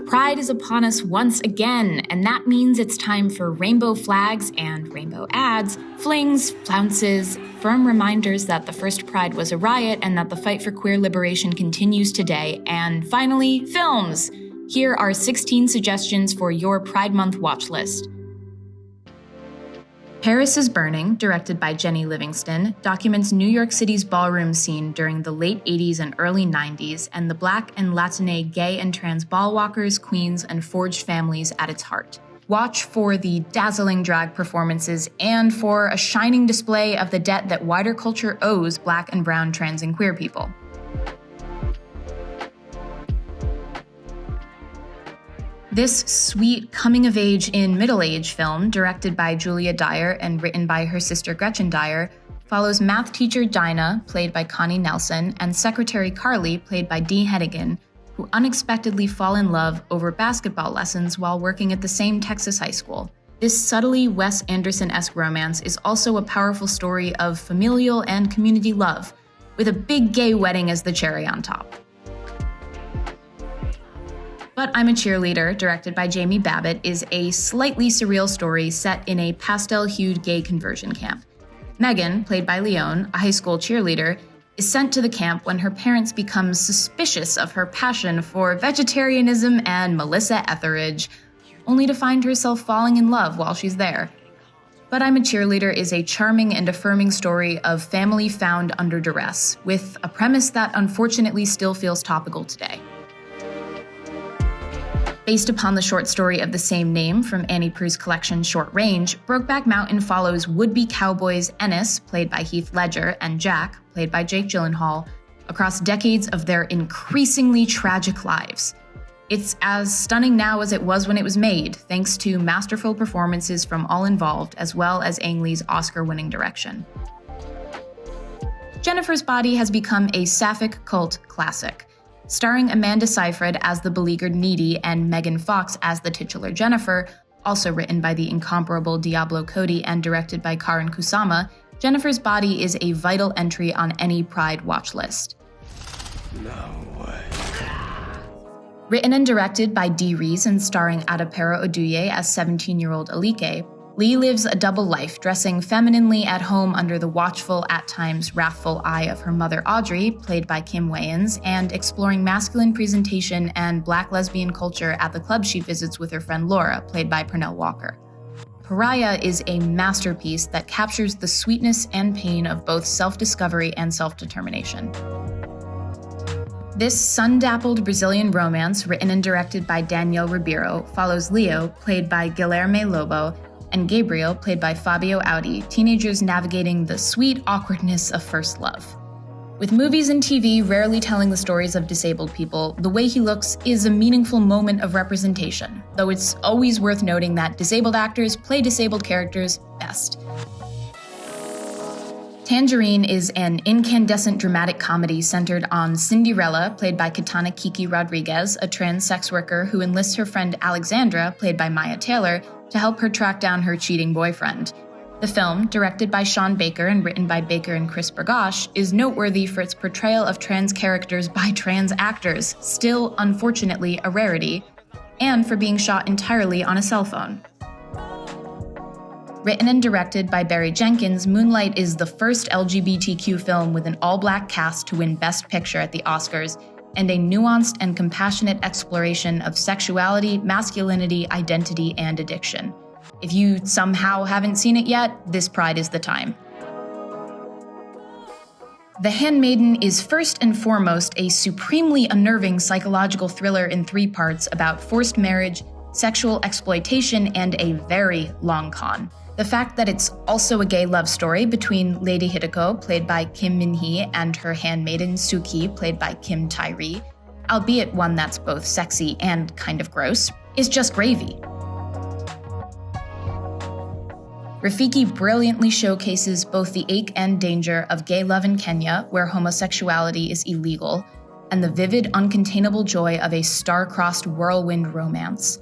Pride is upon us once again, and that means it's time for rainbow flags and rainbow ads, flings, flounces, firm reminders that the first Pride was a riot and that the fight for queer liberation continues today, and finally, films! Here are 16 suggestions for your Pride Month watch list. Paris is Burning, directed by Jenny Livingston, documents New York City's ballroom scene during the late 80s and early 90s and the Black and Latine gay and trans ballwalkers, queens, and forged families at its heart. Watch for the dazzling drag performances and for a shining display of the debt that wider culture owes Black and brown trans and queer people. This sweet coming-of-age in middle-age film, directed by Julia Dyer and written by her sister Gretchen Dyer, follows math teacher Dinah, played by Connie Nelson, and secretary Carly, played by Dee Hennigan, who unexpectedly fall in love over basketball lessons while working at the same Texas high school. This subtly Wes Anderson-esque romance is also a powerful story of familial and community love, with a big gay wedding as the cherry on top. But I'm a Cheerleader, directed by Jamie Babbitt, is a slightly surreal story set in a pastel-hued gay conversion camp. Megan, played by Leone, a high school cheerleader, is sent to the camp when her parents become suspicious of her passion for vegetarianism and Melissa Etheridge, only to find herself falling in love while she's there. But I'm a Cheerleader is a charming and affirming story of family found under duress, with a premise that unfortunately still feels topical today. Based upon the short story of the same name from Annie Proulx's collection Short Range, Brokeback Mountain follows would-be cowboys Ennis, played by Heath Ledger, and Jack, played by Jake Gyllenhaal, across decades of their increasingly tragic lives. It's as stunning now as it was when it was made, thanks to masterful performances from all involved, as well as Ang Lee's Oscar-winning direction. Jennifer's Body has become a sapphic cult classic. Starring Amanda Seyfried as the beleaguered Needy and Megan Fox as the titular Jennifer, also written by the incomparable Diablo Cody and directed by Karin Kusama, Jennifer's Body is a vital entry on any Pride watch list. No way. Written and directed by Dee Rees and starring Adepero Oduye as 17-year-old Alike, Lee lives a double life, dressing femininely at home under the watchful, at times wrathful eye of her mother Audrey, played by Kim Wayans, and exploring masculine presentation and Black lesbian culture at the club she visits with her friend Laura, played by Pernell Walker. Pariah is a masterpiece that captures the sweetness and pain of both self-discovery and self-determination. This sun-dappled Brazilian romance, written and directed by Daniel Ribeiro, follows Leo, played by Guilherme Lobo, and Gabriel, played by Fabio Audi, teenagers navigating the sweet awkwardness of first love. With movies and TV rarely telling the stories of disabled people, The Way He Looks is a meaningful moment of representation, though it's always worth noting that disabled actors play disabled characters best. Tangerine is an incandescent dramatic comedy centered on Cinderella, played by Katana Kiki Rodriguez, a trans sex worker who enlists her friend Alexandra, played by Maya Taylor, to help her track down her cheating boyfriend. The film, directed by Sean Baker and written by Baker and Chris Bergosh, is noteworthy for its portrayal of trans characters by trans actors, still, unfortunately, a rarity, and for being shot entirely on a cell phone. Written and directed by Barry Jenkins, Moonlight is the first LGBTQ film with an all-black cast to win Best Picture at the Oscars, and a nuanced and compassionate exploration of sexuality, masculinity, identity, and addiction. If you somehow haven't seen it yet, this Pride is the time. The Handmaiden is first and foremost a supremely unnerving psychological thriller in 3 parts about forced marriage, sexual exploitation, and a very long con. The fact that it's also a gay love story between Lady Hideko, played by Kim Min-hee, and her handmaiden Suki, played by Kim Tae-ri, albeit one that's both sexy and kind of gross, is just gravy. Rafiki brilliantly showcases both the ache and danger of gay love in Kenya, where homosexuality is illegal, and the vivid, uncontainable joy of a star-crossed whirlwind romance.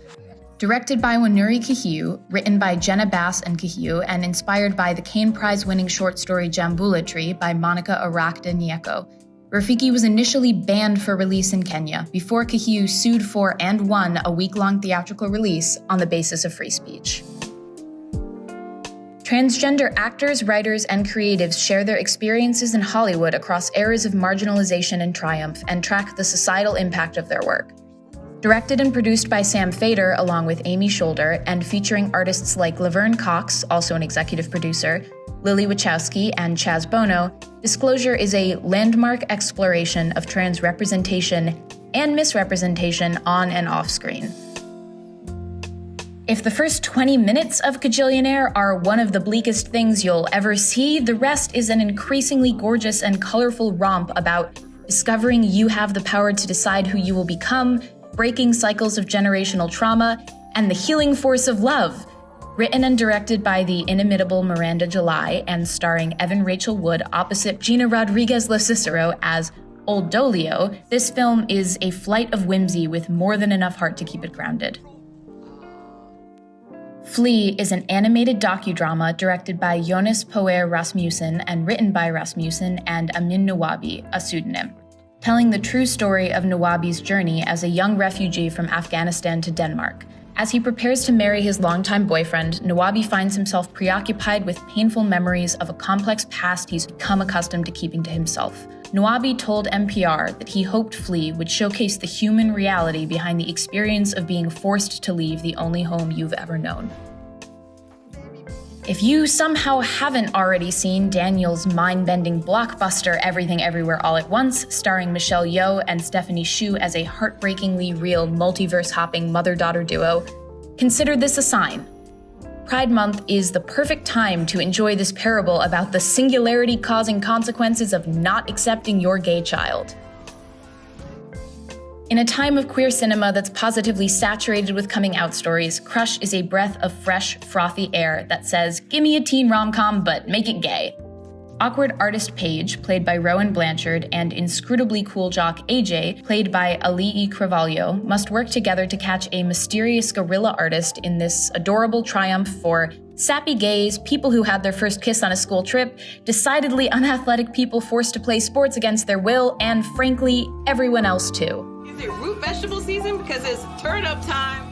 Directed by Wanuri Kihiu, written by Jenna Bass and Kihiu, and inspired by the Caine Prize-winning short story Jambula Tree by Monica Arakda Nyeko, Rafiki was initially banned for release in Kenya before Kahiu sued for and won a week-long theatrical release on the basis of free speech. Transgender actors, writers, and creatives share their experiences in Hollywood across eras of marginalization and triumph and track the societal impact of their work. Directed and produced by Sam Feder along with Amy Scholder and featuring artists like Laverne Cox, also an executive producer, Lily Wachowski, and Chaz Bono, Disclosure is a landmark exploration of trans representation and misrepresentation on and off screen. If the first 20 minutes of Kajillionaire are one of the bleakest things you'll ever see, the rest is an increasingly gorgeous and colorful romp about discovering you have the power to decide who you will become, breaking cycles of generational trauma, and the healing force of love. Written and directed by the inimitable Miranda July and starring Evan Rachel Wood opposite Gina Rodriguez Locicero as Old Dolio, this film is a flight of whimsy with more than enough heart to keep it grounded. Flee is an animated docudrama directed by Jonas Poer Rasmussen and written by Rasmussen and Amin Nawabi, a pseudonym, telling the true story of Nawabi's journey as a young refugee from Afghanistan to Denmark. As he prepares to marry his longtime boyfriend, Nawabi finds himself preoccupied with painful memories of a complex past he's become accustomed to keeping to himself. Nawabi told NPR that he hoped Flee would showcase the human reality behind the experience of being forced to leave the only home you've ever known. If you somehow haven't already seen Daniel's mind-bending blockbuster Everything Everywhere All at Once, starring Michelle Yeoh and Stephanie Hsu as a heartbreakingly real multiverse-hopping mother-daughter duo, consider this a sign. Pride Month is the perfect time to enjoy this parable about the singularity-causing consequences of not accepting your gay child. In a time of queer cinema that's positively saturated with coming-out stories, Crush is a breath of fresh, frothy air that says, "Give me a teen rom-com, but make it gay." Awkward artist Paige, played by Rowan Blanchard, and inscrutably cool jock AJ, played by Alii Carvalho, must work together to catch a mysterious guerrilla artist in this adorable triumph for sappy gays, people who had their first kiss on a school trip, decidedly unathletic people forced to play sports against their will, and frankly, everyone else too. Is it root vegetable season because it's turnip time?